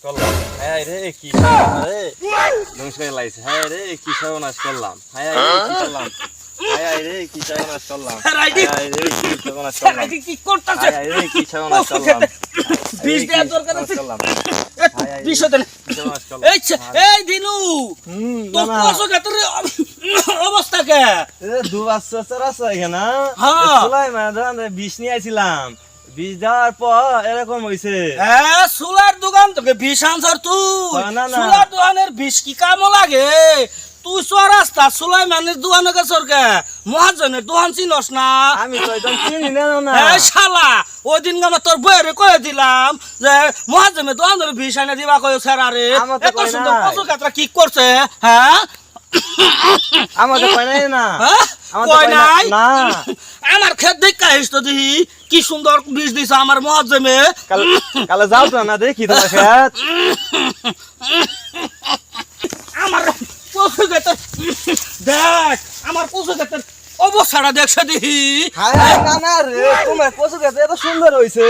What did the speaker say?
করলাম হ্যাঁ রে কি রে ধ্বংস করে লাইছে হ্যাঁ রে কি সর্বনাশ করলাম হ্যাঁ রে কি করলাম হ্যাঁ রে কি সর্বনাশ করলাম হ্যাঁ রে কি সর্বনাশ করলাম কি করতেছে হ্যাঁ রে কি সর্বনাশ করলাম বিষ দেওয়ার দরকার আছে বিষ দেন এই দিনু তো কসো গতরে অবস্থা কে দু বছর আছে এখানে হ্যাঁ। সুলাইমান বিষ নিয়ে আইছিলাম বিষ দেওয়ার পর এরকম হইছে হ্যাঁ সুলার দোকান তোকে বিষ আনছর তুই না, না। সুলার দোকানের বিষ কি কামো লাগে তুই রাস্তা সুলাইমানের দোকানে গেছর কে মহাজনের দোকান চিনস না আমি তো একদম চিনি না না এই শালা ওই দিন আমার তোর বইয়ের কয়ে দিলাম যে মহাজনের দোকানের বিষ আনে দিবা কয়ে স্যার আরে আমার তো এত কয় সুন্দর নাই। কচু কাতরা কি করছে হ্যাঁ আমার তো কয় নাই না হ্যাঁ? আমার তো কয় কয় নাই। নাই? না আমার খেত দেখা আহিস তো দেখি কি সুন্দর বীজ দিছে আমার মহাজমে কালে যাও তো না দেখি তোমার খেত আমার পশু ক্ষেতের দেখ আমার পশু ক্ষেতের অবস্থাটা দেখছে দেখি হায় হায় না না রে তোমার কচু খেত এত সুন্দর হইছে